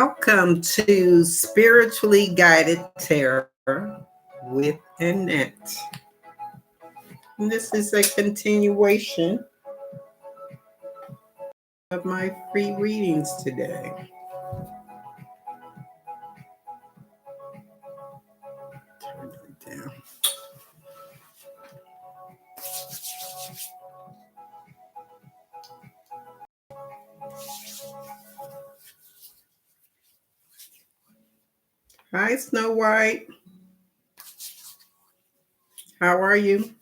Welcome to Spiritually Guided Tarot with Annette. And this is a continuation of my free readings today. Turn it down. Hi, Snow White. How are you?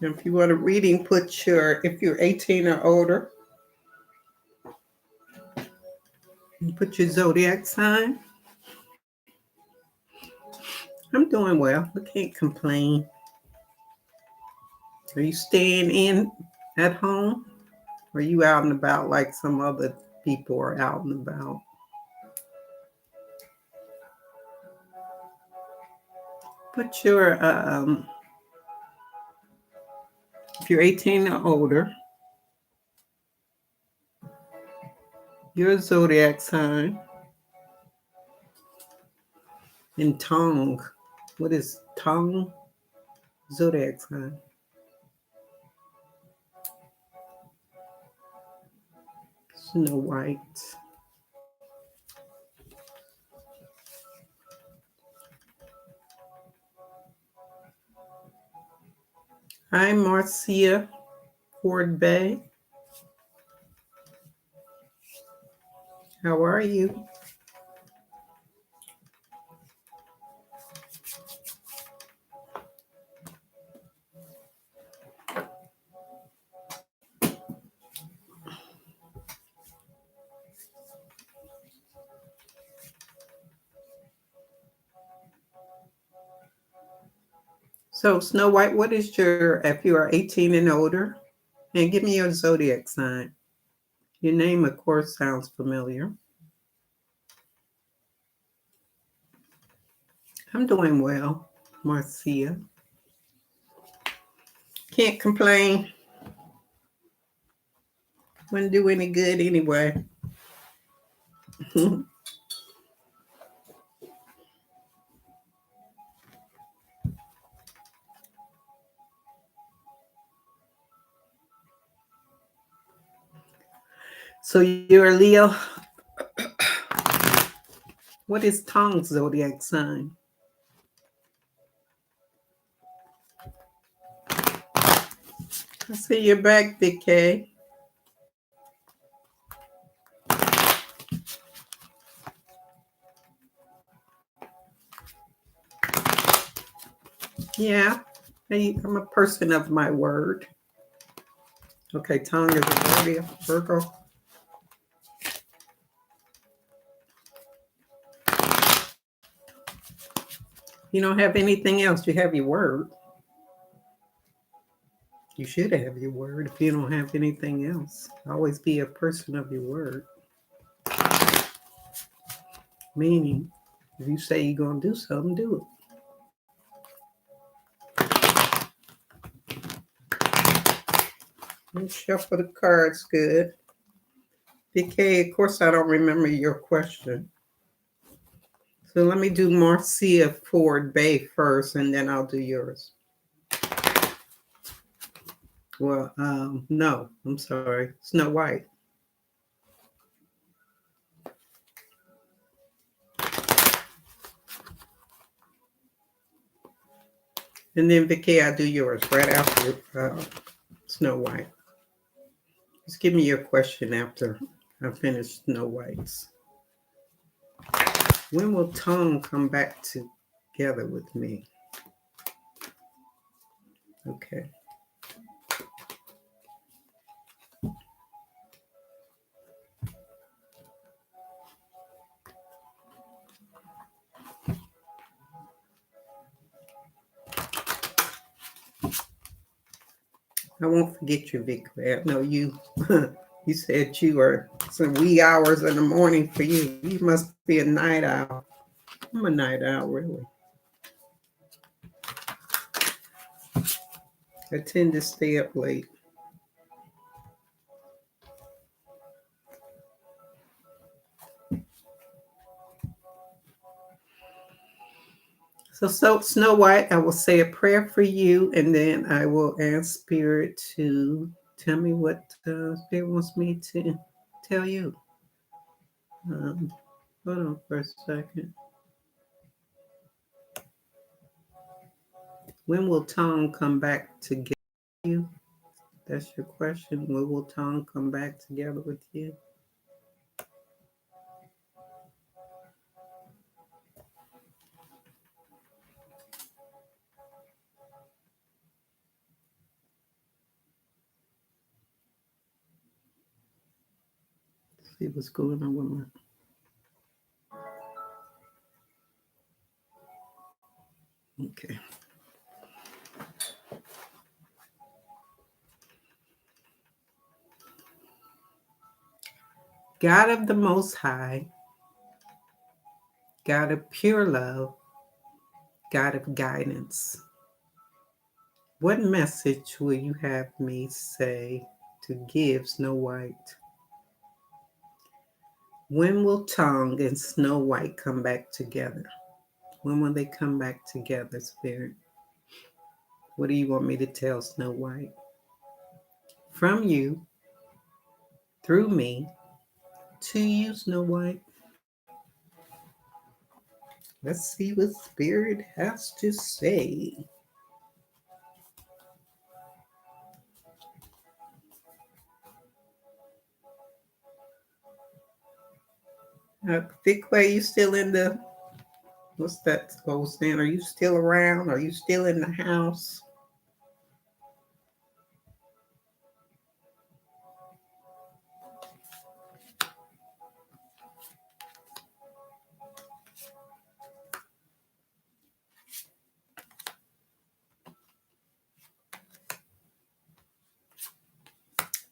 If you want a reading, if you're 18 or older, put your zodiac sign. I'm doing well. I can't complain. Are you staying in at home? Or are you out and about like some other people are out and about? Put your, if you're 18 or older, your zodiac sign, and tongue. What is tongue? Zodiac sign. Snow White. Hi, Marcia Ford Bay. How are you? So, Snow White, what is if you are 18 and older, and give me your zodiac sign. Your name, of course, sounds familiar. I'm doing well, Marcia. Can't complain. Wouldn't do any good anyway. So you're a Leo. What is tongue zodiac sign? I see you're back, Big K. Yeah, I'm a person of my word. Okay, tongue is a Virgo. You don't have anything else. You have your word. You should have your word if you don't have anything else. Always be a person of your word. Meaning, if you say you're going to do something, do it. Let's shuffle the cards good. BK, of course, I don't remember your question. So let me do Marcia Ford Bay first, and then I'll do yours. Well, no, I'm sorry. Snow White. And then Vicky, I'll do yours right after Snow White. Just give me your question after I finish Snow White's. When will tongue come back together with me? Okay. I won't forget you, Vic. I know you. You said you were some wee hours in the morning for you. You must be a night owl. I'm a night owl, really. I tend to stay up late. So Snow White, I will say a prayer for you, and then I will ask Spirit to tell me what Spirit wants me to tell you. Um, Hold on for a second. When will Tom come back together with you? That's your question. When will Tom come back together with you? See what's going on with my. Okay. God of the Most High, God of pure love, God of guidance, what message will you have me say to give Snow White? When will Tongue and Snow White come back together? When will they come back together, Spirit? What do you want me to tell Snow White? From you, through me, to you, Snow White. Let's see what Spirit has to say. Thick Way, you still in the, what's that old saying? Are you still around? Are you still in the house?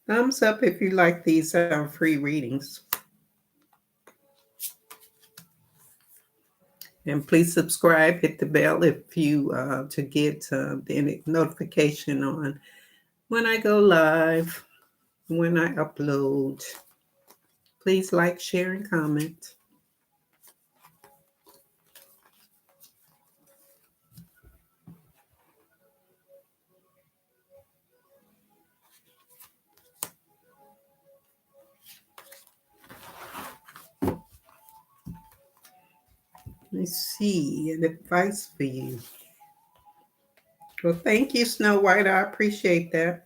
Thumbs up if you like these free readings. And please subscribe, hit the bell if you to get the notification on when I go live, when I upload. Please like, share, and comment. Let me see an advice for you. Well, thank you, Snow White. I appreciate that.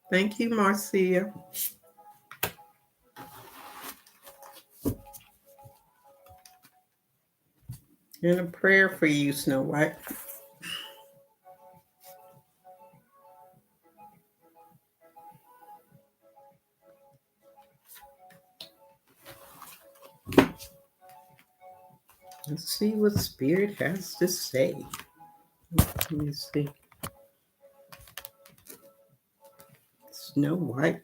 Thank you, Marcia. And a prayer for you, Snow White. Let's see what Spirit has to say. Let me see. Snow White.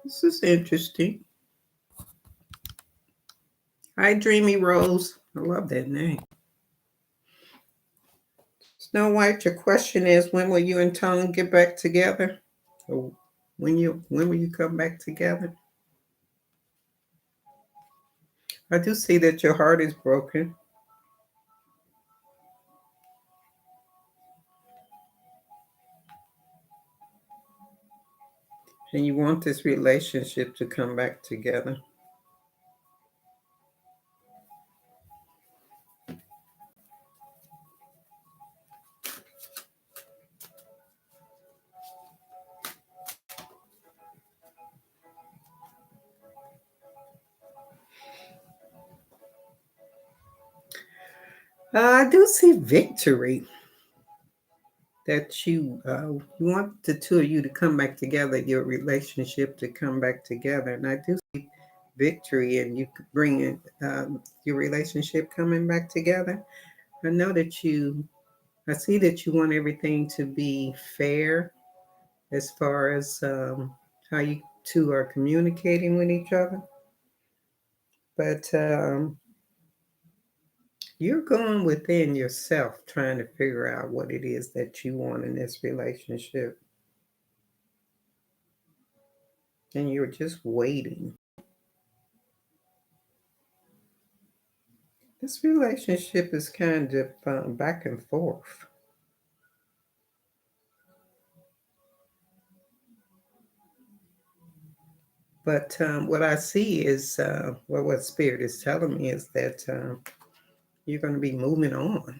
This is interesting. Hi, Dreamy Rose. I love that name. Snow White, your question is, when will you and Tone get back together? Or when will you come back together? I do see that your heart is broken. And you want this relationship to come back together. I do see victory that you want the two of you to come back together, your relationship to come back together, and I do see victory, and you bringing your relationship coming back together. I know that I see that you want everything to be fair as far as how you two are communicating with each other, but you're going within yourself trying to figure out what it is that you want in this relationship. And you're just waiting. This relationship is kind of back and forth. But what I see is, well, what Spirit is telling me is that you're going to be moving on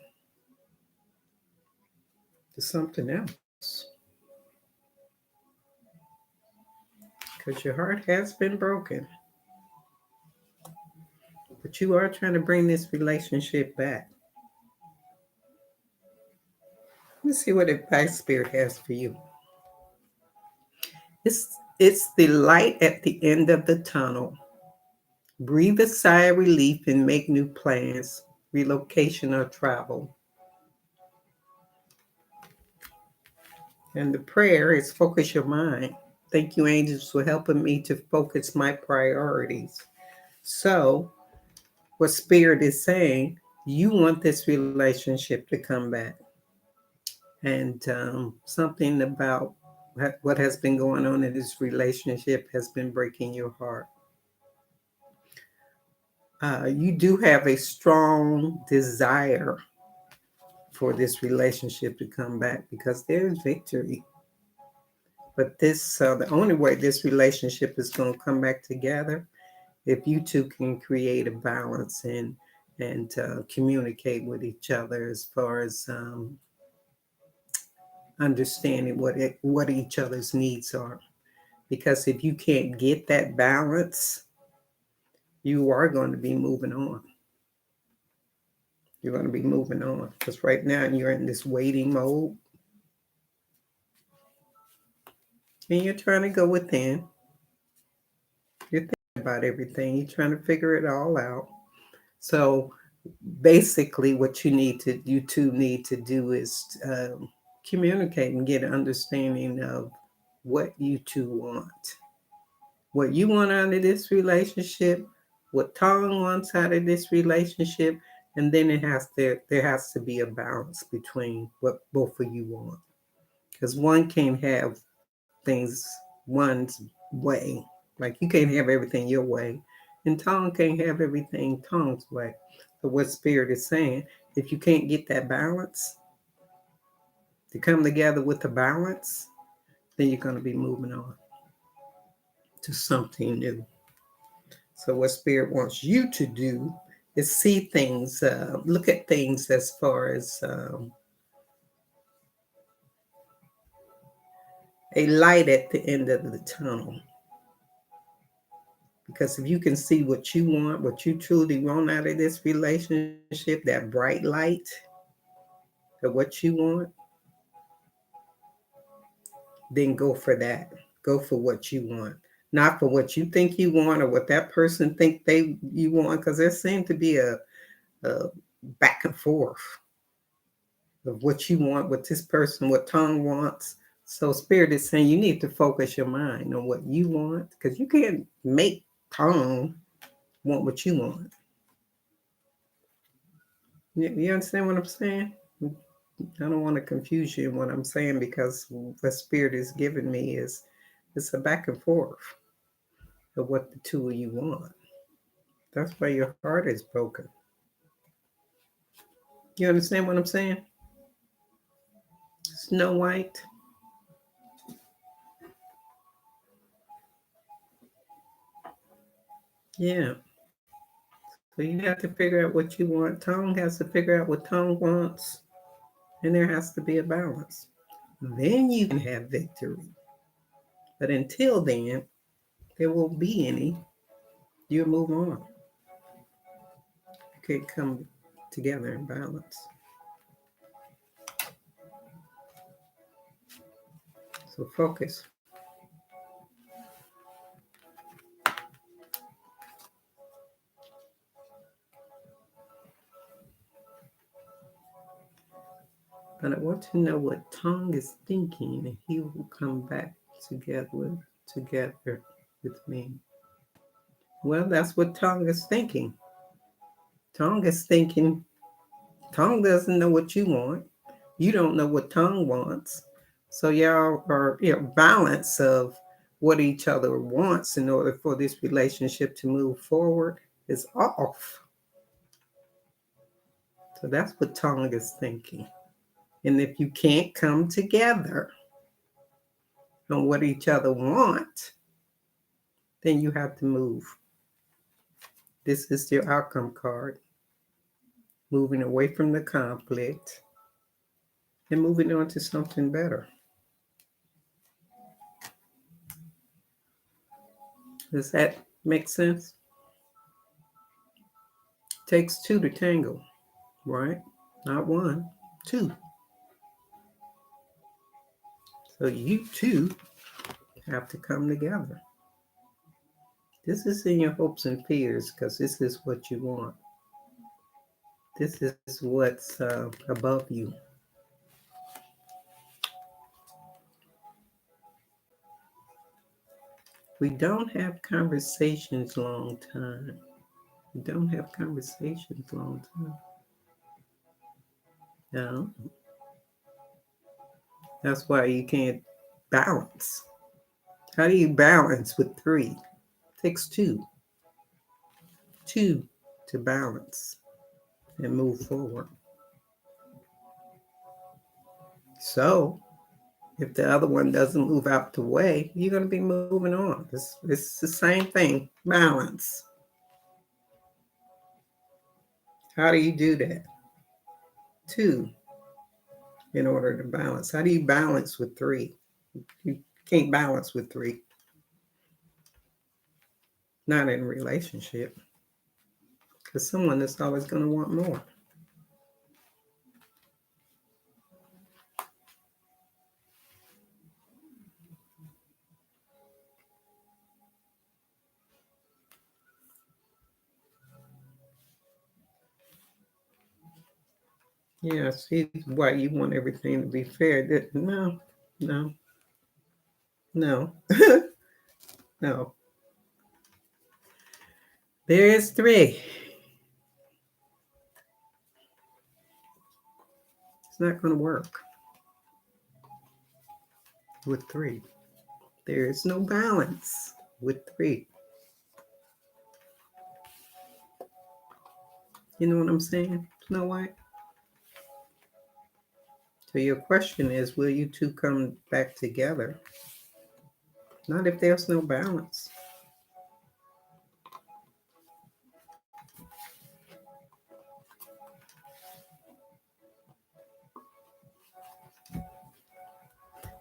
to something else because your heart has been broken. But you are trying to bring this relationship back. Let's see what advice Spirit has for you. It's the light at the end of the tunnel. Breathe a sigh of relief and make new plans, relocation or travel. And the prayer is focus your mind. Thank you, angels, for helping me to focus my priorities. So, what Spirit is saying, you want this relationship to come back. And something about what has been going on in this relationship has been breaking your heart. You do have a strong desire for this relationship to come back because there's victory. But the only way this relationship is going to come back together if you two can create a balance and communicate with each other as far as understanding what each other's needs are. Because if you can't get that balance, you are going to be moving on. You're going to be moving on because right now you're in this waiting mode and you're trying to go within. You're thinking about everything. You're trying to figure it all out. So basically, what you two need to do is communicate and get an understanding of what you two want, what you want out of this relationship, what Tom wants out of this relationship, and then there has to be a balance between what both of you want, because one can't have things one's way. Like you can't have everything your way, and Tom can't have everything Tom's way. So what Spirit is saying, if you can't get that balance to come together with the balance, then you're going to be moving on to something new. So what Spirit wants you to do is see things, look at things as far as a light at the end of the tunnel. Because if you can see what you want, what you truly want out of this relationship, that bright light of what you want, then go for that. Go for what you want, not for what you think you want or what that person think you want. Because there seems to be a back and forth of what you want, what this person, what Tongue wants. So Spirit is saying you need to focus your mind on what you want because you can't make Tongue want what you want. You understand what I'm saying? I don't want to confuse you in what I'm saying because what Spirit is giving me is it's a back and forth of what the two of you want. That's why your heart is broken. You understand what I'm saying? Snow White. Yeah. So you have to figure out what you want. Tone has to figure out what Tone wants. And there has to be a balance. Then you can have victory. But until then, there won't be any. You'll move on. You can't come. together in balance. So focus. But I want to know what Tong is thinking, and he will come back together with me. Well, that's what Tong is thinking. Tong is thinking, Tong doesn't know what you want. You don't know what Tong wants. So y'all are balance of what each other wants in order for this relationship to move forward is off. So that's what Tong is thinking. And if you can't come together on what each other want, then you have to move. This is your outcome card. Moving away from the conflict and moving on to something better. Does that make sense? Takes two to tango, right? Not one, two. So you two have to come together. This is in your hopes and fears because this is what you want. This is what's above you. We don't have conversations long time. We don't have conversations long time. No. That's why you can't balance. How do you balance with three? It takes two. Two to balance and move forward. So if the other one doesn't move out the way, you're going to be moving on. It's the same thing. Balance. How do you do that? Two in order to balance. How do you balance with three? You can't balance with three. Not in a relationship. Because someone is always going to want more. Yeah, see why you want everything to be fair. No. No. No. There is three. It's not going to work with three. There is no balance with three. You know what I'm saying, Snow White? So your question is, will you two come back together? Not if there's no balance.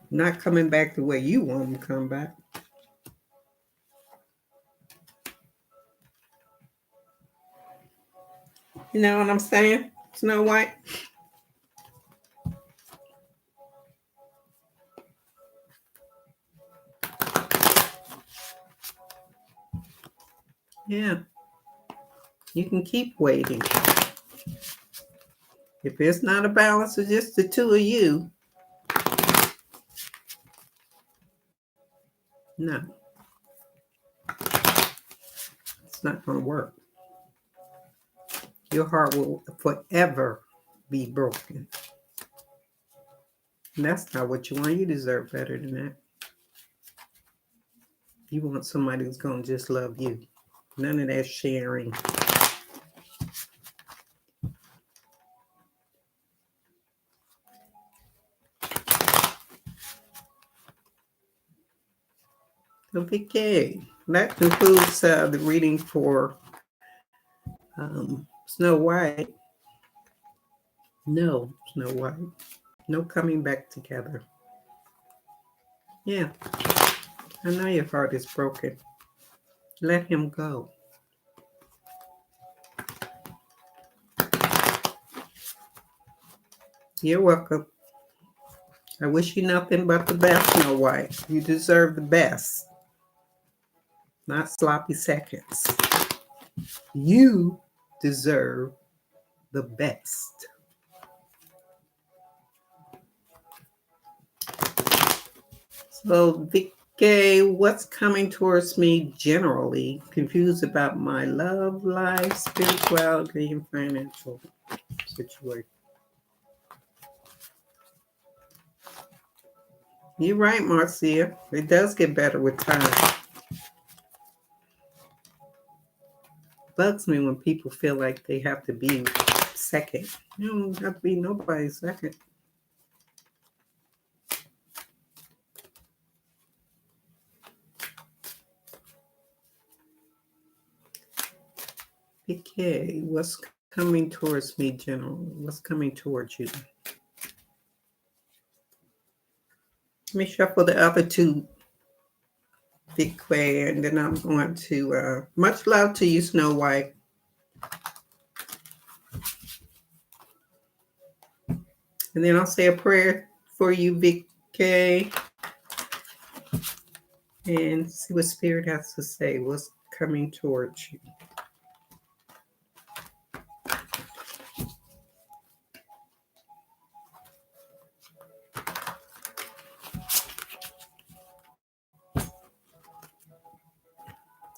Not coming back the way you want them to come back. You know what I'm saying, Snow White? Yeah. You can keep waiting. If it's not a balance of just the two of you, no. It's not going to work. Your heart will forever be broken. And that's not what you want. You deserve better than that. You want somebody who's going to just love you. None of that sharing. Okay, that concludes the reading for Snow White. No, Snow White. No coming back together. Yeah, I know your heart is broken. Let him go. You're welcome. I wish you nothing but the best, Snow White. You deserve the best, not sloppy seconds. You deserve the best. So, Vicky, what's coming towards me generally? Confused about my love life, spirituality, and financial situation. You're right, Marcia. It does get better with time. Bugs me when people feel like they have to be second. You don't have to be nobody's second. Okay, what's coming towards me, General? What's coming towards you? Let me shuffle the other two, Big Quay, and then I'm going to, much love to you, Snow White. And then I'll say a prayer for you, Big K, and see what Spirit has to say. What's coming towards you?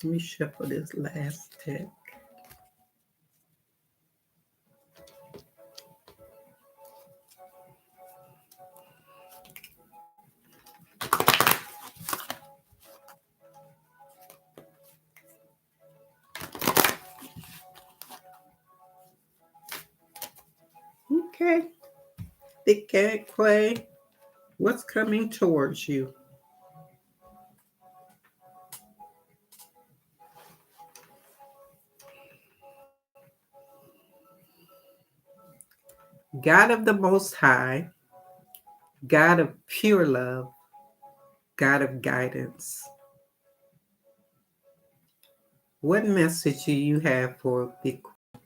Let me shuffle this last deck. Okay, Big Cat Quay, what's coming towards you? God of the Most High, God of pure love, God of guidance. What message do you have for Big Quay?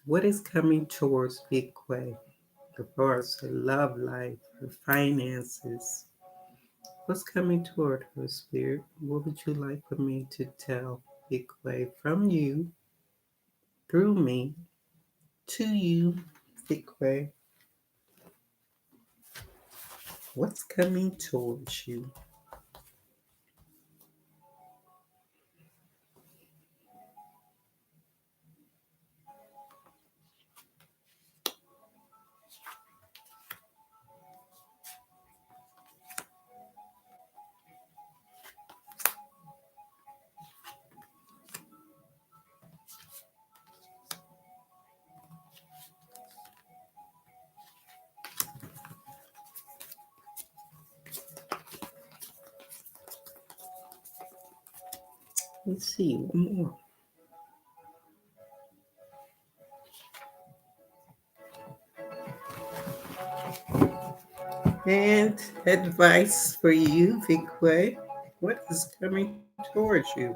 What is coming towards Big Quay? As far as her love life, her finances. What's coming toward her, Spirit? What would you like for me to tell Big Quay from you, through me, to you, Big Quay? What's coming towards you? Let's see, one more. And advice for you, Big Quay. What is coming towards you?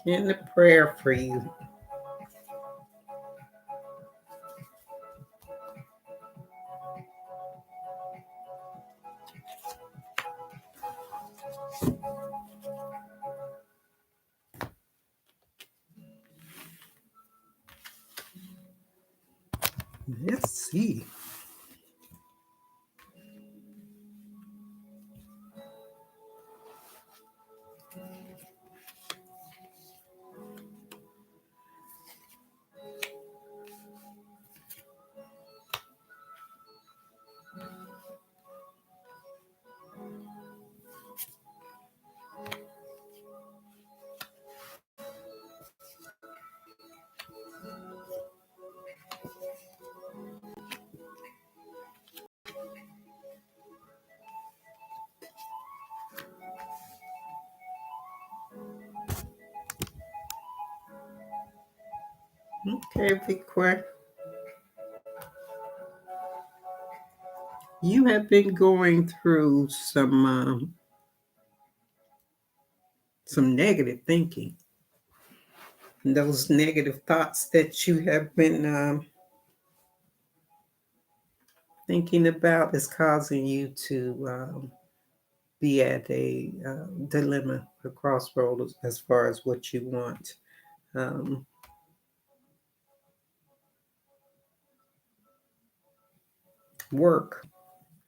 And a prayer for you. Let's see. Okay, Big Quay. You have been going through some negative thinking. And those negative thoughts that you have been thinking about is causing you to be at a dilemma, a crossroads as far as what you want. Um, Work.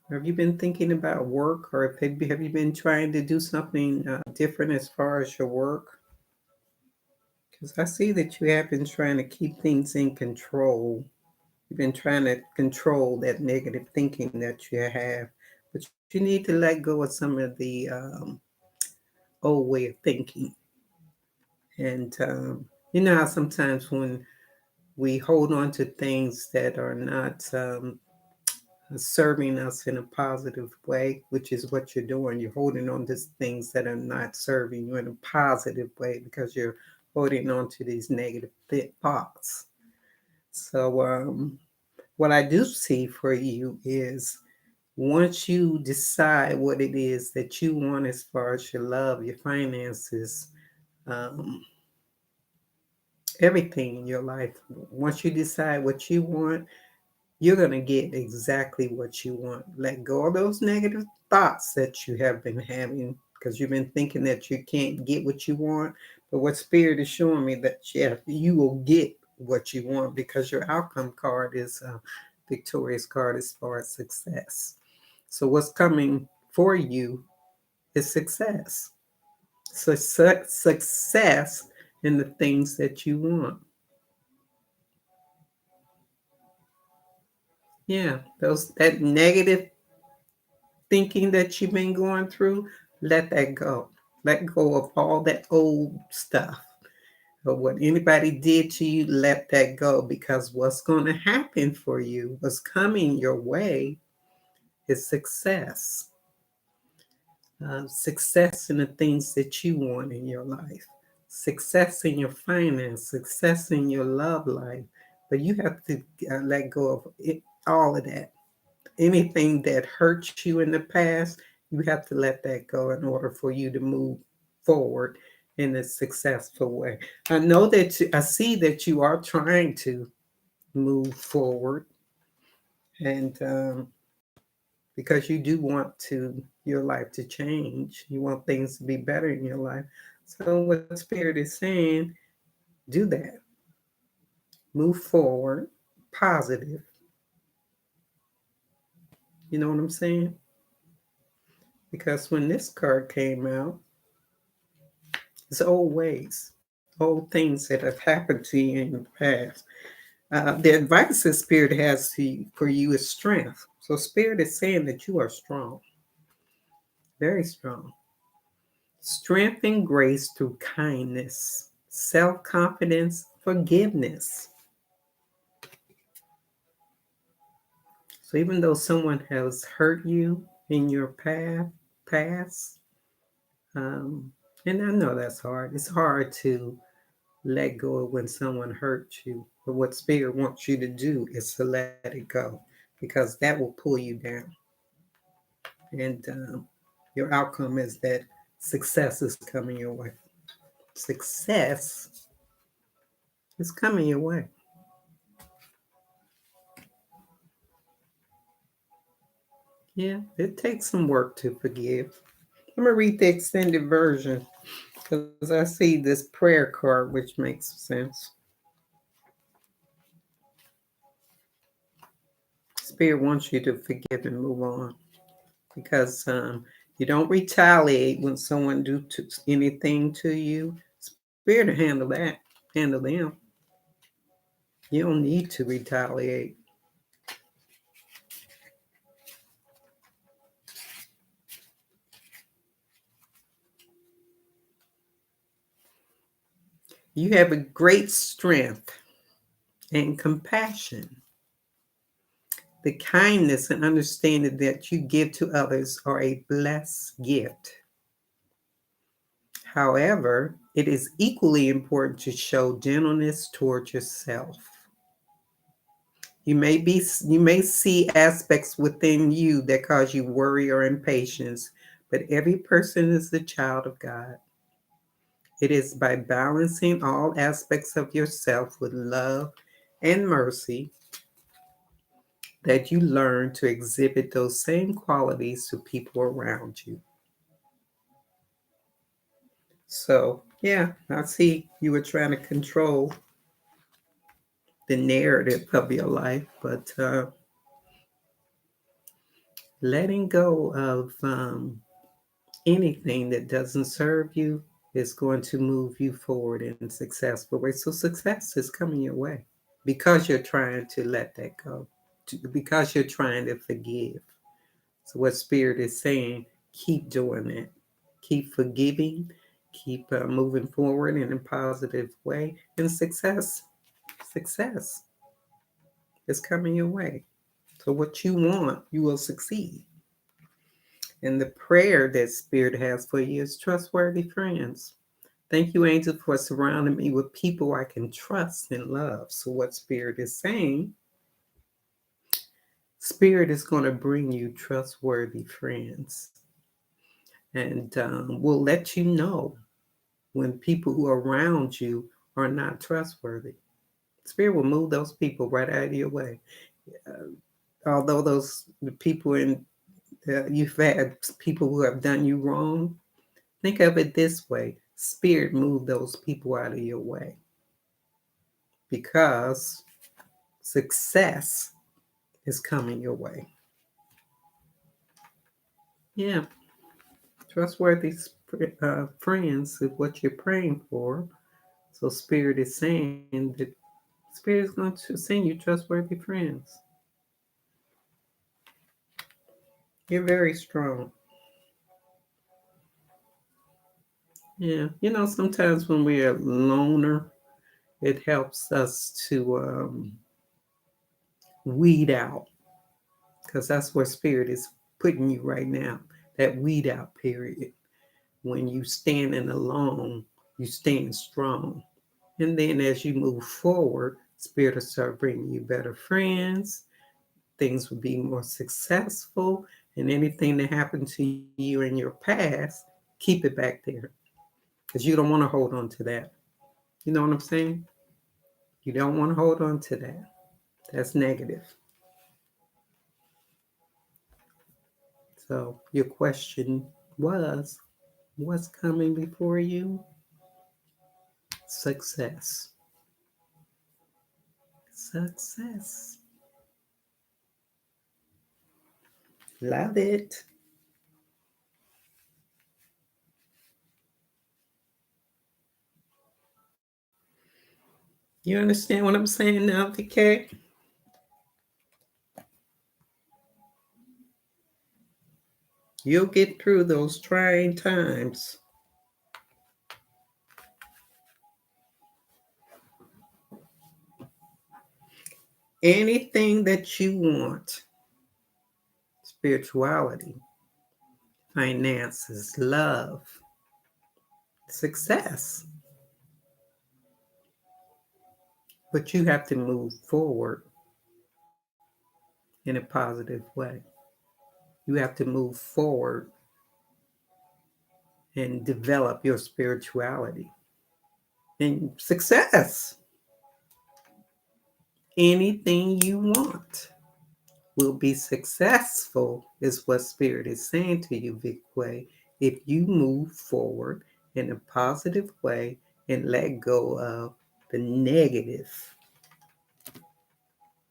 Have you been thinking about work, or have you been trying to do something different as far as your work? Because I see that you have been trying to keep things in control. You've been trying to control that negative thinking that you have, but you need to let go of some of the old way of thinking. And you know how sometimes when we hold on to things that are not serving us in a positive way, which is what you're doing. You're holding on to things that are not serving you in a positive way because you're holding on to these negative thoughts. So, what I do see for you is once you decide what it is that you want as far as your love, your finances, um, everything in your life, once you decide what you want, you're going to get exactly what you want. Let go of those negative thoughts that you have been having because you've been thinking that you can't get what you want. But what Spirit is showing me that, yeah, you will get what you want because your outcome card is a victorious card as far as success. So what's coming for you is success. So success in the things that you want. Yeah, that negative thinking that you've been going through, let that go. Let go of all that old stuff. Or what anybody did to you, let that go because what's going to happen for you, what's coming your way is success. Success in the things that you want in your life, success in your finance, success in your love life. But you have to let go of it, all of that. Anything that hurt you in the past, you have to let that go in order for you to move forward in a successful way. I know that I see that you are trying to move forward, and because you do want to your life to change, you want things to be better in your life. So what Spirit is saying, do that. Move forward, positive. You know what I'm saying? Because when this card came out, it's old ways, old things that have happened to you in the past. The advice that Spirit has for you is strength. So Spirit is saying that you are strong, very strong. Strength and grace through kindness, self-confidence, forgiveness. So even though someone has hurt you in your past, um, and I know that's hard. It's hard to let go of when someone hurts you. But what Spirit wants you to do is to let it go because that will pull you down. And your outcome is that success is coming your way. Success is coming your way. Yeah, it takes some work to forgive. I'm going to read the extended version because I see this prayer card, which makes sense. Spirit wants you to forgive and move on because you don't retaliate when someone do anything to you. Spirit to handle that, handle them. You don't need to retaliate. You have a great strength and compassion. The kindness and understanding that you give to others are a blessed gift. However, it is equally important to show gentleness toward yourself. You may see aspects within you that cause you worry or impatience, but every person is a child of God. It is by balancing all aspects of yourself with love and mercy that you learn to exhibit those same qualities to people around you. So, yeah, I see you were trying to control the narrative of your life, but letting go of anything that doesn't serve you is going to move you forward in a successful way. So, success is coming your way because you're trying to let that go, because you're trying to forgive. So, what Spirit is saying, keep doing it, keep forgiving, keep moving forward in a positive way, and success is coming your way. So, what you want, you will succeed. And the prayer that Spirit has for you is trustworthy friends. Thank you, angel, for surrounding me with people I can trust and love. So, what Spirit is saying, Spirit is going to bring you trustworthy friends. And will let you know when people who are around you are not trustworthy. Spirit will move those people right out of your way. Uh, Although those the people in you've had people who have done you wrong, think of it this way: Spirit move those people out of your way because success is coming your way. Yeah, trustworthy friends is what you're praying for. So Spirit is saying that Spirit is going to send you trustworthy friends. You're very strong. Yeah, sometimes when we're a loner, it helps us to weed out because that's where Spirit is putting you right now. That weed out period. When you standing alone, you stand strong. And then as you move forward, Spirit will start bringing you better friends. Things will be more successful. And anything that happened to you in your past, keep it back there. Because you don't want to hold on to that. You know what I'm saying? You don't want to hold on to that. That's negative. So your question was, what's coming before you? Success. Success. Love it. You understand what I'm saying now, VK? You'll get through those trying times. Anything that you want, spirituality, finances, love, success. But you have to move forward in a positive way. You have to move forward and develop your spirituality and success. Anything you want will be successful, is what Spirit is saying to you, Vickway, if you move forward in a positive way and let go of the negative.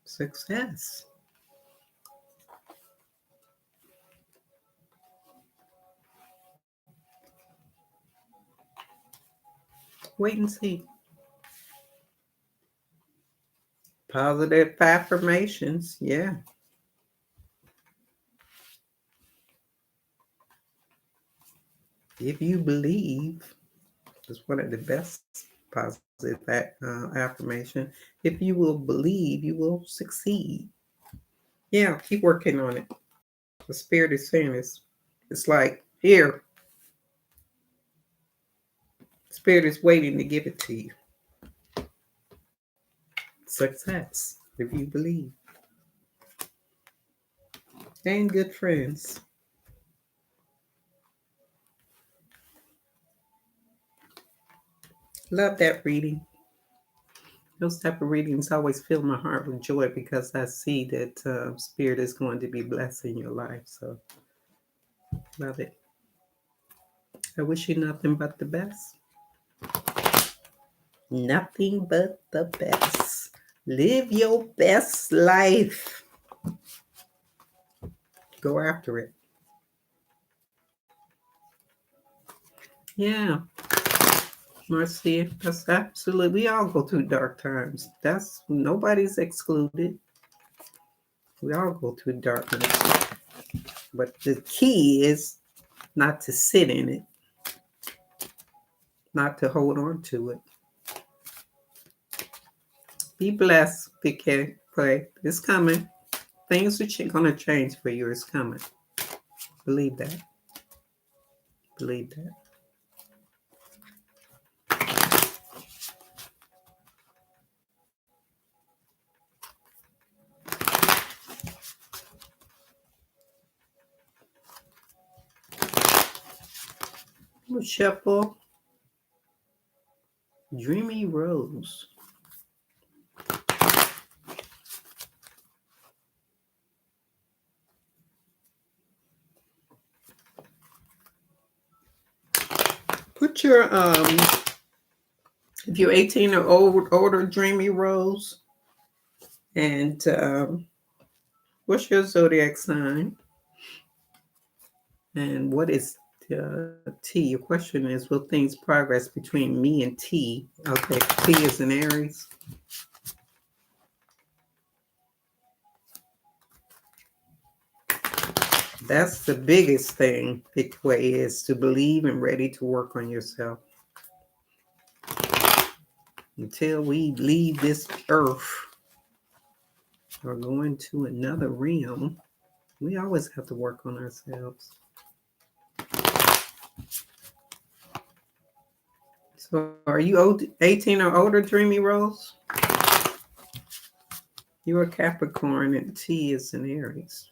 Success. Wait and see. Positive affirmations. Yeah. If you believe, it's one of the best positive affirmation. If you will believe, you will succeed. Yeah, keep working on it. The Spirit is saying this. It's like, here, Spirit is waiting to give it to you. Success, if you believe. and good friends. Love that reading. Those type of readings always fill my heart with joy because I see that Spirit is going to be blessing your life. So, love it. I wish you nothing but the best. Nothing but the best. Live your best life. Go after it. Yeah, Marcia, that's absolutely. We all go through dark times. That's nobody's excluded. We all go through darkness. But the key is not to sit in it, not to hold on to it. Be blessed, PK. Play. It's coming. Things are going to change for you. It's coming. Believe that. Believe that. We'll shuffle Dreamy Rose. Put your if you're 18 or older, Dreamy Rose, and what's your zodiac sign? And what is T? Your question is, will things progress between me and T? Okay, T is in Aries. That's the biggest thing, Big Way, is to believe and ready to work on yourself. Until we leave this earth or go into another realm, we always have to work on ourselves. So are you 18 or older, Dreamy Rose? You're a Capricorn and T is in Aries.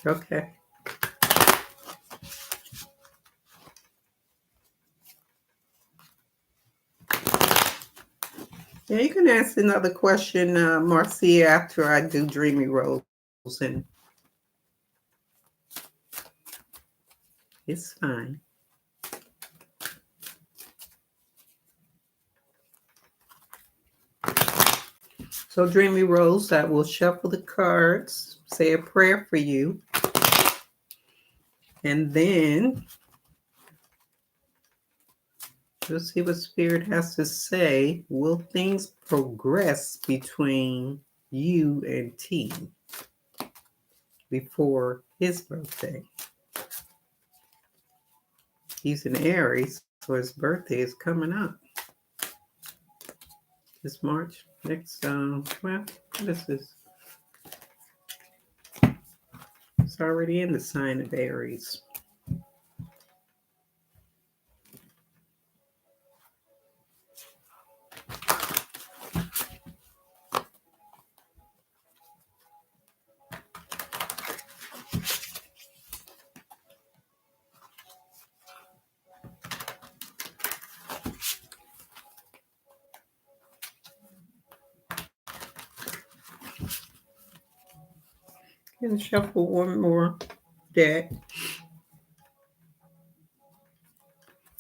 Okay. Yeah, you can ask another question, Marcia, after I do Dreamy Rose, and it's fine. So, Dreamy Rose, I will shuffle the cards, say a prayer for you, and then we'll see what Spirit has to say. Will things progress between you and T before his birthday? He's in Aries, so his birthday is coming up. This March. Next, well, what is this? It's already in the sign of Aries. And shuffle one more deck.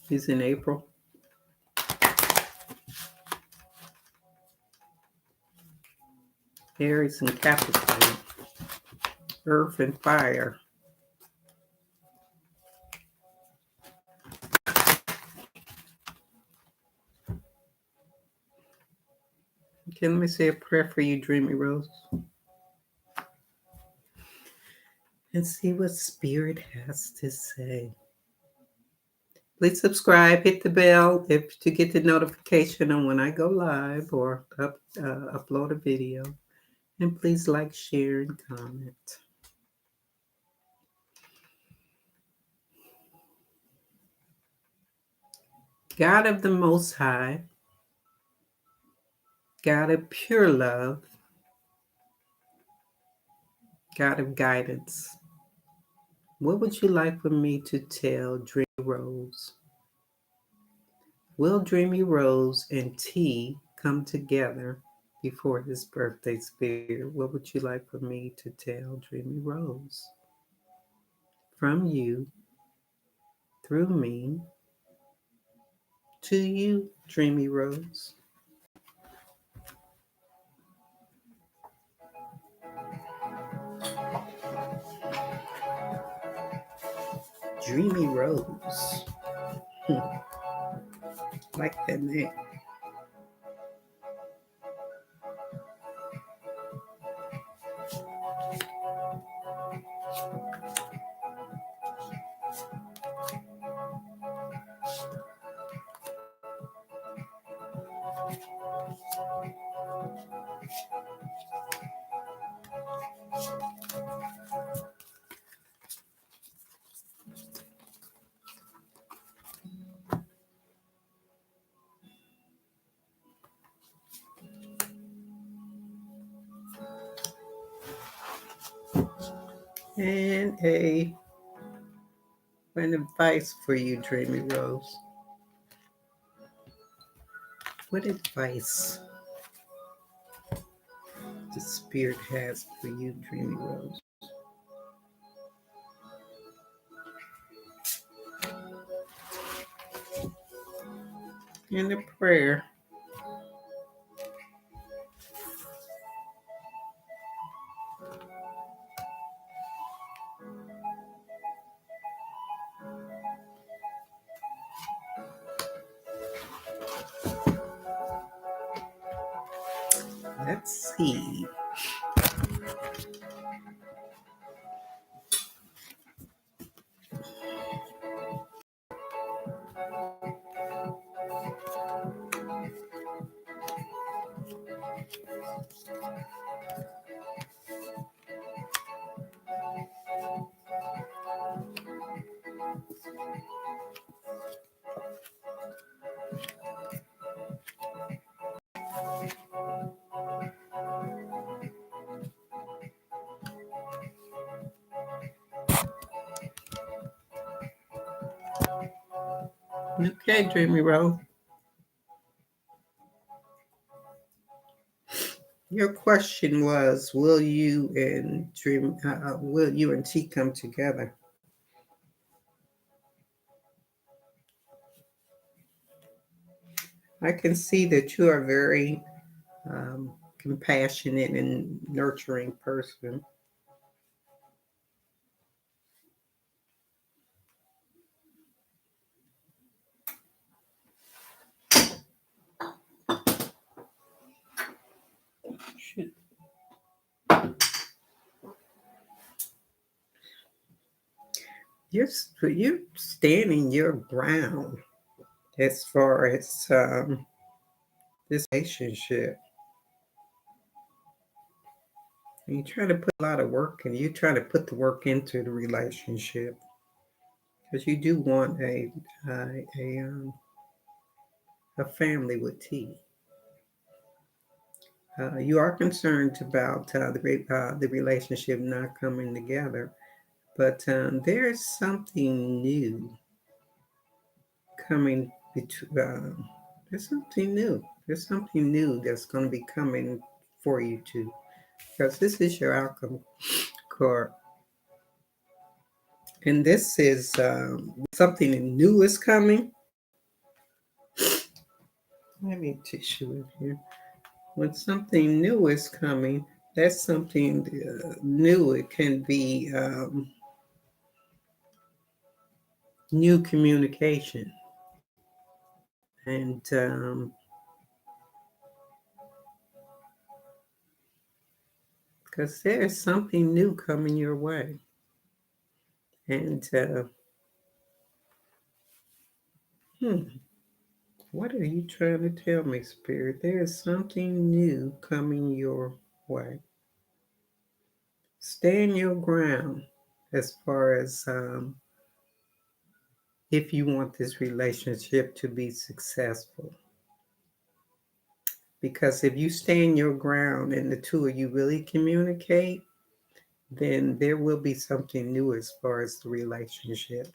He's in April. Aries and Capricorn. Earth and fire. Okay, let me say a prayer for you, Dreamy Rose. And see what Spirit has to say. Please subscribe, hit the bell to get the notification on when I go live or upload a video. And please like, share, and comment. God of the Most High, God of pure love, God of guidance, what would you like for me to tell Dreamy Rose? Will Dreamy Rose and T come together before his birthday, Spirit? What would you like for me to tell Dreamy Rose? From you, through me, to you, Dreamy Rose. Dreamy Rose. Like that name. And an advice for you, Dreamy Rose. What advice the Spirit has for you, Dreamy Rose? In the prayer. Let's see. Okay, Dreamy Rose. Your question was, will you and T come together? I can see that you are very compassionate and nurturing person. Shoot. You're standing your ground as far as this relationship. And you try to put a lot of work, and you try to put the work into the relationship because you do want a family with T. You are concerned about the relationship not coming together, but there's something new coming. There's something new. There's something new that's going to be coming for you too, because this is your outcome card, and this is something new is coming. Let me tissue in here. When something new is coming, that's something new. It can be new communication. And because there's something new coming your way. And what are you trying to tell me, Spirit? There is something new coming your way. stand your ground as far as if you want this relationship to be successful. Because if you stand your ground and the two of you really communicate, then there will be something new as far as the relationship.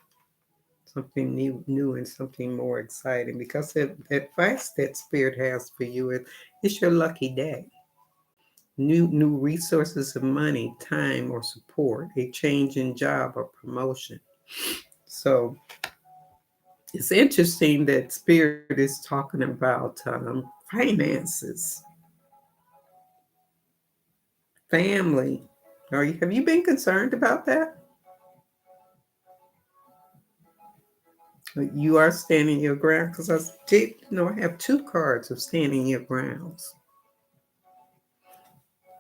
Something new and something more exciting. Because the advice that Spirit has for you is it's your lucky day. New resources of money, time, or support, a change in job or promotion. So it's interesting that Spirit is talking about finances, family. Have you been concerned about that? You are standing your ground because I have two cards of standing your grounds.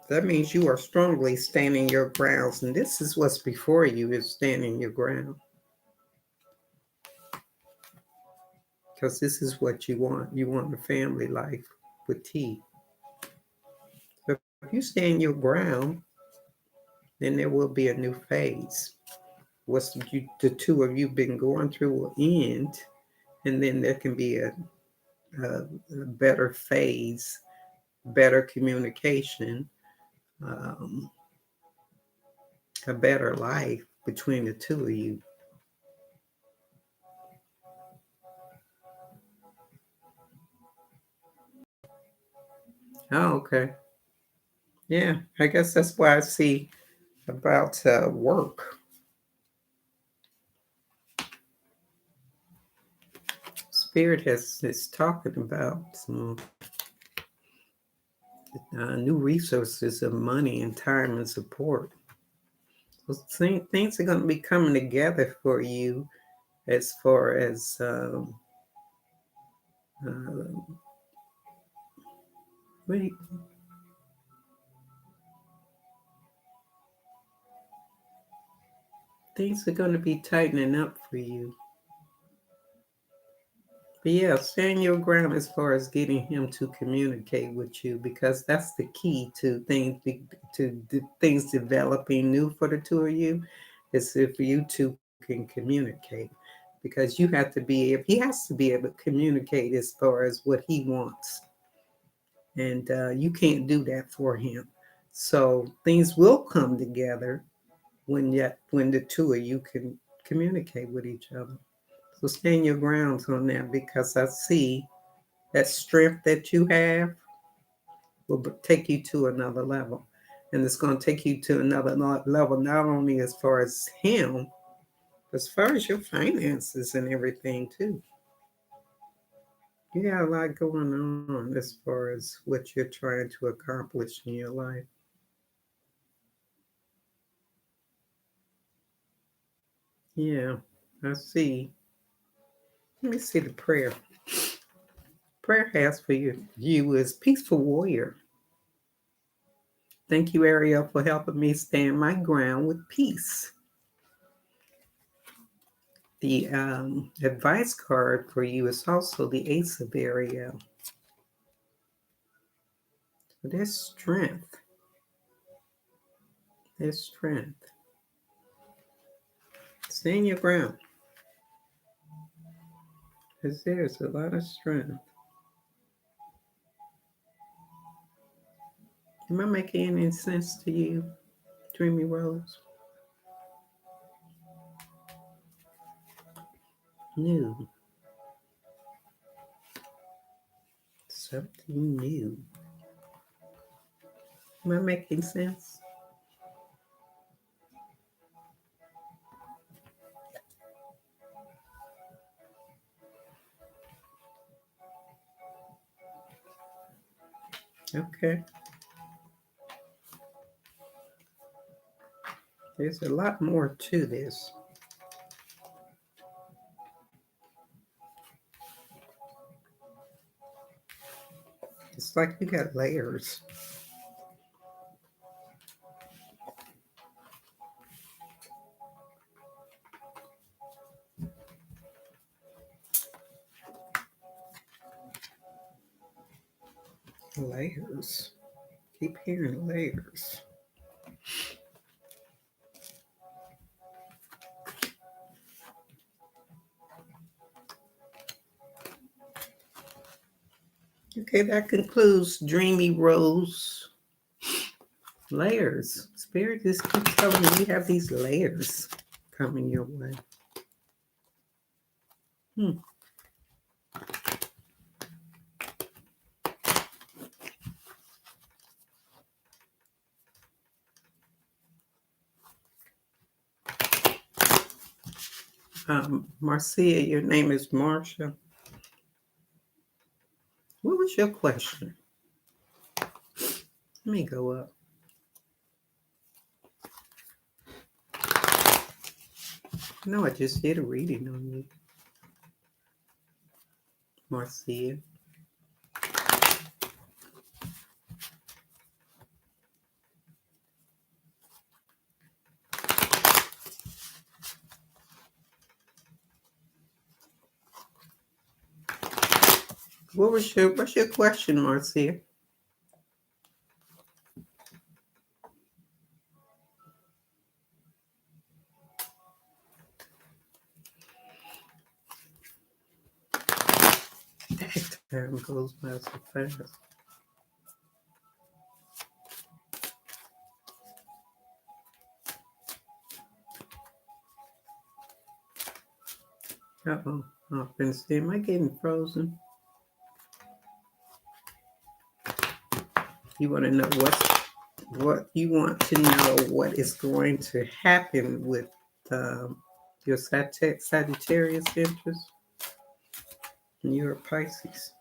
That means you are strongly standing your grounds, and this is what's before you is standing your ground. Because this is what you want. You want a family life with T. So if you stand your ground, then there will be a new phase. The two of you been going through will end, and then there can be a better phase, better communication, um, a better life between the two of you. Oh, okay. Yeah, I guess that's why I see about work. Spirit is talking about some new resources of money and time and support. So things are going to be coming together for you as far as uh, what do you, things are going to be tightening up for you. But yeah, stand your ground as far as getting him to communicate with you because that's the key to things developing new for the two of you. Is if you two can communicate because he has to be able to communicate as far as what he wants, and you can't do that for him. So things will come together when the two of you can communicate with each other. So stand your grounds on that because I see that strength that you have will take you to another level. And it's going to take you to another level, not only as far as him, but as far as your finances and everything, too. You got a lot going on as far as what you're trying to accomplish in your life. Yeah, I see. Let me see the prayer. Prayer has for you is peaceful warrior. Thank you, Ariel, for helping me stand my ground with peace. The advice card for you is also the Ace of Ariel. So there's strength. There's strength. Stand your ground. Because there's a lot of strength. Am I making any sense to you, Dreamy Rose? New. Something new. Am I making sense? Okay. There's a lot more to this. It's like you got layers. Layers. Keep hearing layers. Okay, that concludes Dreamy Rose layers. Spirit just keeps telling me you have these layers coming your way. Hmm. Marcia, your name is Marsha. What was your question? Let me go up. No, I just did a reading on you, Marcia. What's your question, Marcia? Time goes by so fast. Uh-oh. I've been saying, am I getting frozen? You want to know what you want to know what is going to happen with your Sagittarius interest, and you're a Pisces.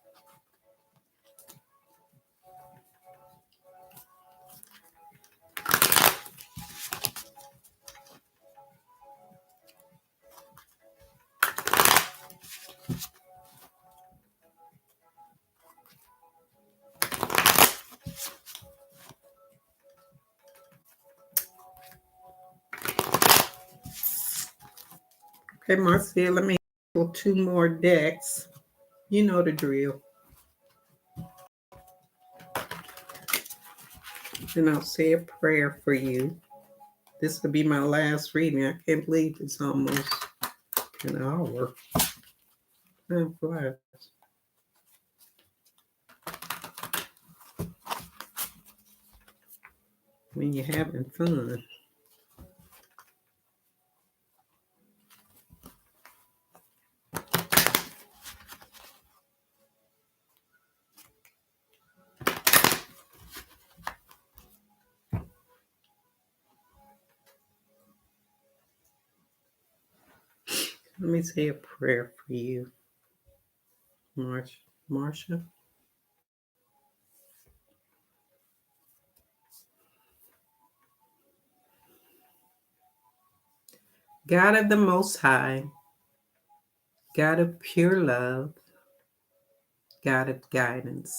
Okay, Marcia, let me pull two more decks. You know the drill. And I'll say a prayer for you. This will be my last reading. I can't believe it's almost an hour. Time flies when you're having fun. Let me say a prayer for you, Marsha. God of the Most High, God of pure love, God of guidance.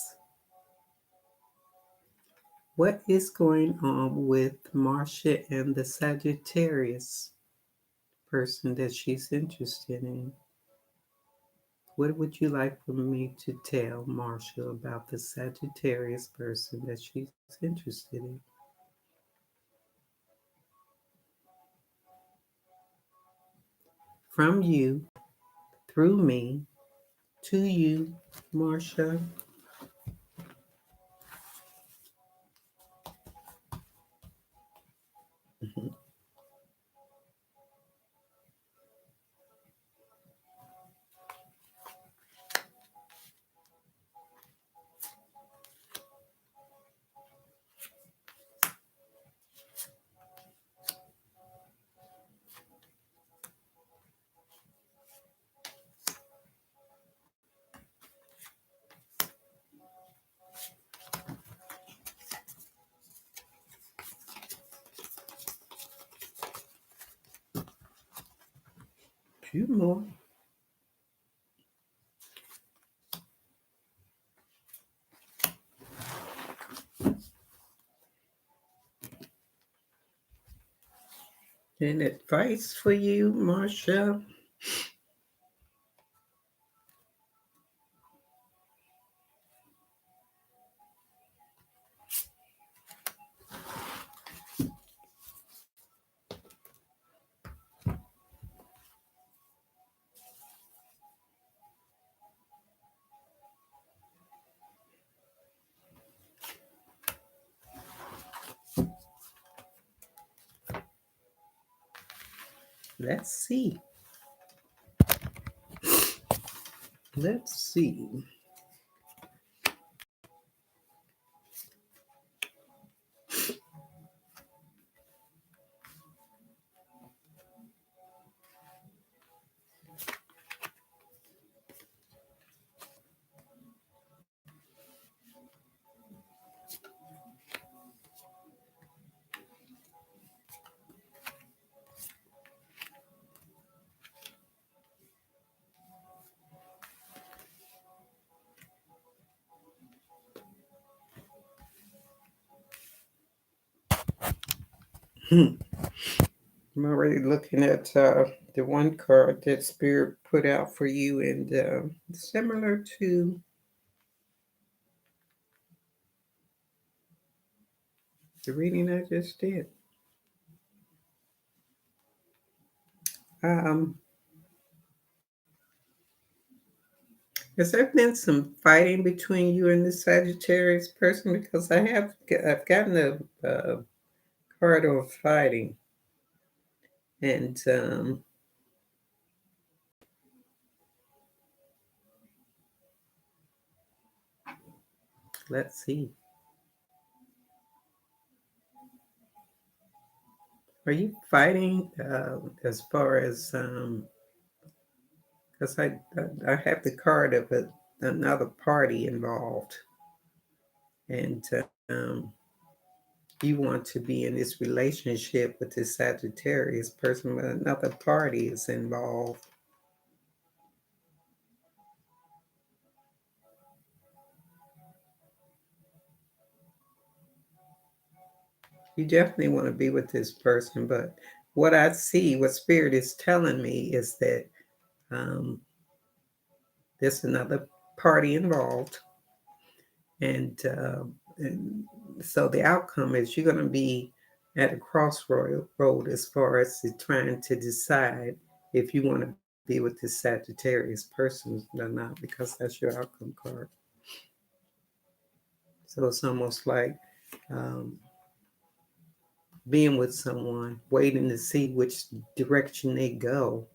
What is going on with Marsha and the Sagittarius person that she's interested in? What would you like for me to tell Marsha about the Sagittarius person that she's interested in? From you, through me, to you, Marsha. Few more. And advice for you, Marsha. Let's see. Let's see. I'm already looking at the one card that Spirit put out for you, and similar to the reading I just did. Um, has there been some fighting between you and the Sagittarius person? Because I've gotten a card of fighting, and let's see. Are you fighting as far as because I have the card of another party involved, and you want to be in this relationship with this Sagittarius person, but another party is involved. You definitely want to be with this person, but what I see, what Spirit is telling me, is that um, there's another party involved, and so the outcome is you're going to be at a crossroad road as far as trying to decide if you want to be with this Sagittarius person or not, because that's your outcome card. So it's almost like um, being with someone, waiting to see which direction they go.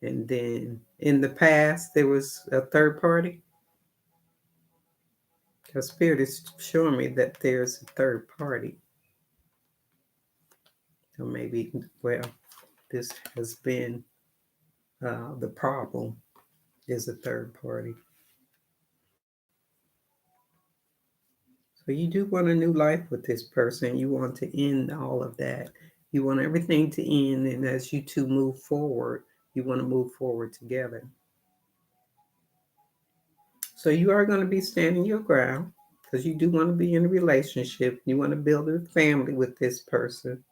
And then in the past, there was a third party. Because Spirit is showing me that there's a third party. So maybe, well, this has been the problem is a third party. So you do want a new life with this person. You want to end all of that. You want everything to end. And as you two move forward, you want to move forward together. So you are going to be standing your ground because you do want to be in a relationship. You want to build a family with this person.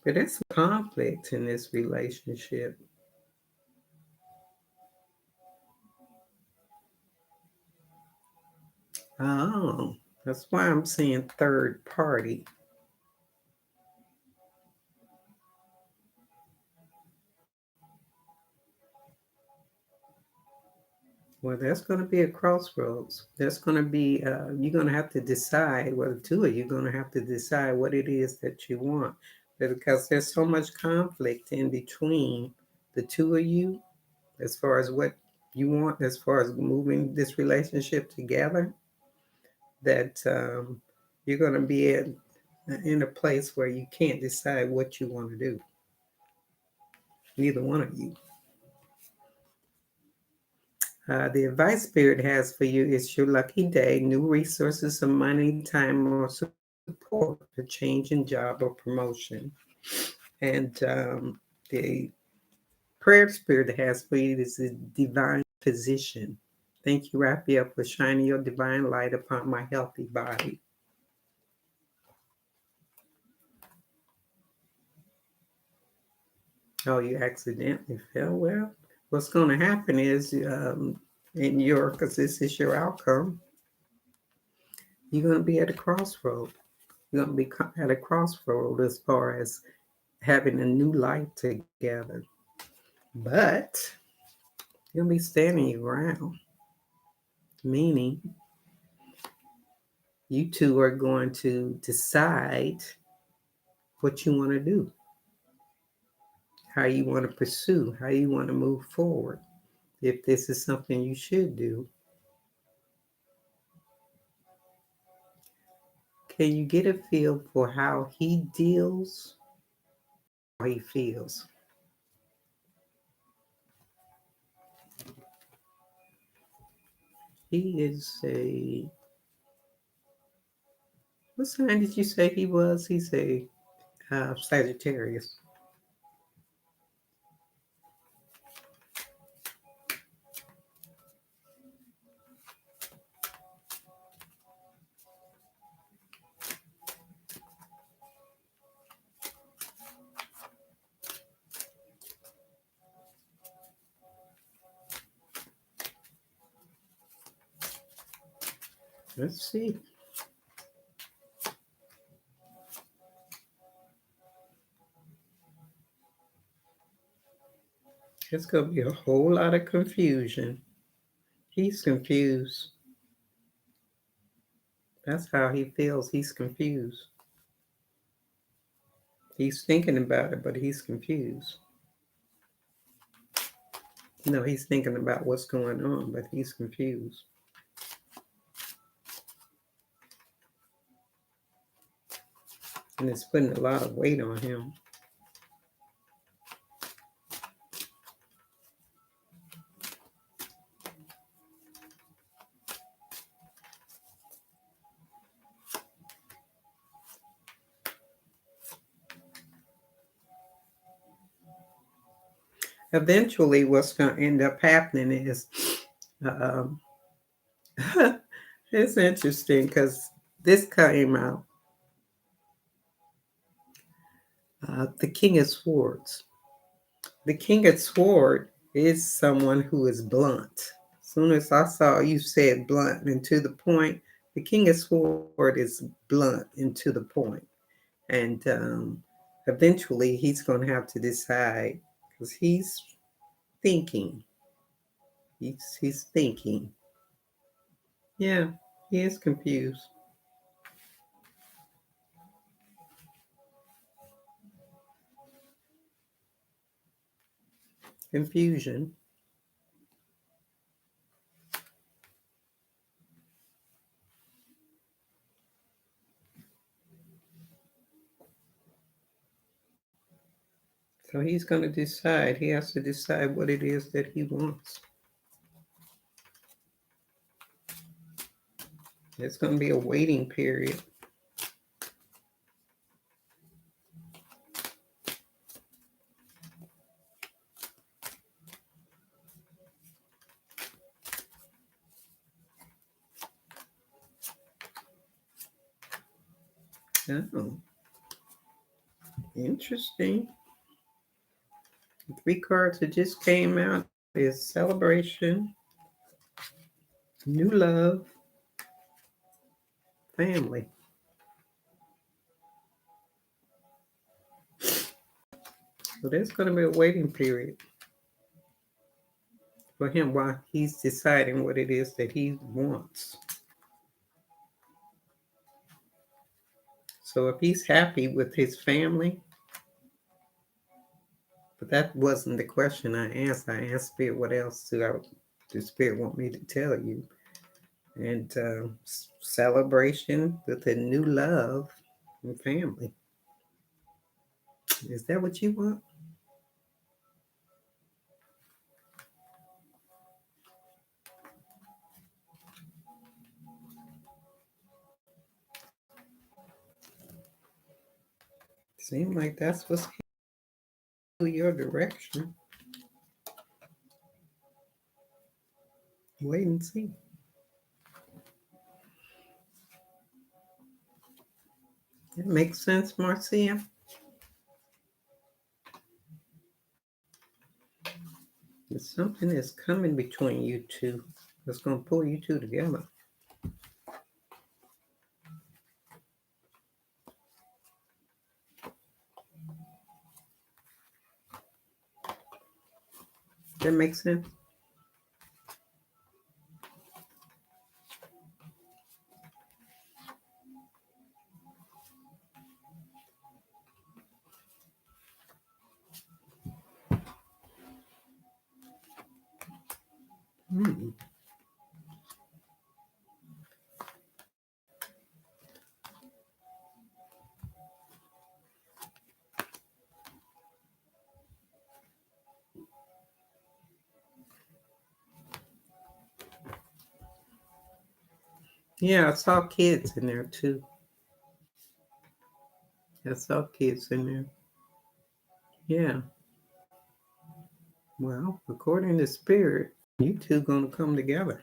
But there's some conflict in this relationship. Oh, that's why I'm saying third party. Well, there's going to be a crossroads. There's going to be, you're going to have to decide, well, the two of you are going to have to decide what it is that you want. Because there's so much conflict in between the two of you as far as what you want, as far as moving this relationship together, that you're going to be in a place where you can't decide what you want to do. Neither one of you. The advice Spirit has for you is your lucky day, new resources of money, time, or support, a change in job or promotion. And the prayer Spirit has for you is a divine position. Thank you, Raphael, for shining your divine light upon my healthy body. Oh, you accidentally fell? Well, what's going to happen is because this is your outcome, you're going to be at a crossroad. You're going to be at a crossroad as far as having a new life together. But you're going to be standing your ground, meaning you two are going to decide what you want to do, how you want to pursue, how you want to move forward, if this is something you should do. Can you get a feel for how he deals, how he feels? He is a, what sign did you say he was? He's a Sagittarius. Let's see. It's going to be a whole lot of confusion. He's confused. That's how he feels. He's confused. He's thinking about it, but he's confused. No, he's thinking about what's going on, but he's confused. And it's putting a lot of weight on him. Eventually, what's going to end up happening is um, it's interesting because this came out the King of Swords. The King of Swords is someone who is blunt. As soon as I saw you said blunt and to the point, the King of Swords is blunt and to the point. And eventually he's going to have to decide because he's thinking. He's thinking. Yeah, he is confused. Confusion. So he's going to decide. He has to decide what it is that he wants. It's going to be a waiting period. Oh, interesting. The 3 cards that just came out is celebration, new love, family. So there's going to be a waiting period for him while he's deciding what it is that he wants. So if he's happy with his family, but that wasn't the question I asked. I asked Spirit, what else do Spirit want me to tell you? And celebration with a new love and family. Is that what you want? Seems like that's what's in your direction. Wait and see. That makes sense, Marcia. There's something that's coming between you two that's going to pull you two together. That makes sense. Hmm. Yeah, I saw kids in there too. I saw kids in there. Yeah. Well, according to spirit, you two gonna come together.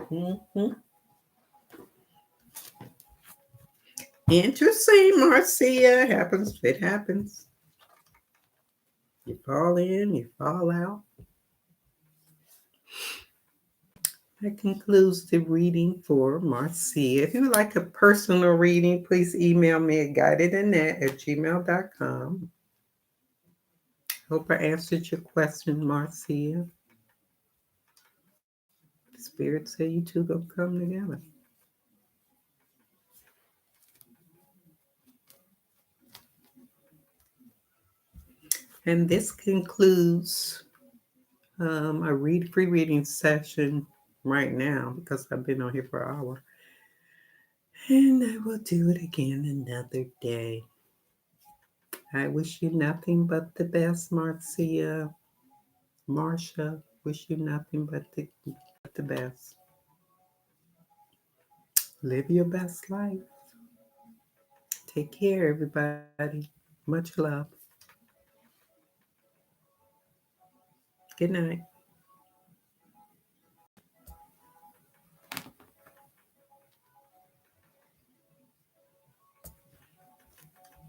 Hmm. Interesting, Marcia. Happens. It happens. You fall in, you fall out. That concludes the reading for Marcia. If you would like a personal reading, please email me at guidedandnet@gmail.com. Hope I answered your question, Marcia. The spirit say you two gonna come together. And this concludes a free reading session right now because I've been on here for an hour. And I will do it again another day. I wish you nothing but the best, Marcia. Marsha, wish you nothing but the best. Live your best life. Take care, everybody. Much love. Good night.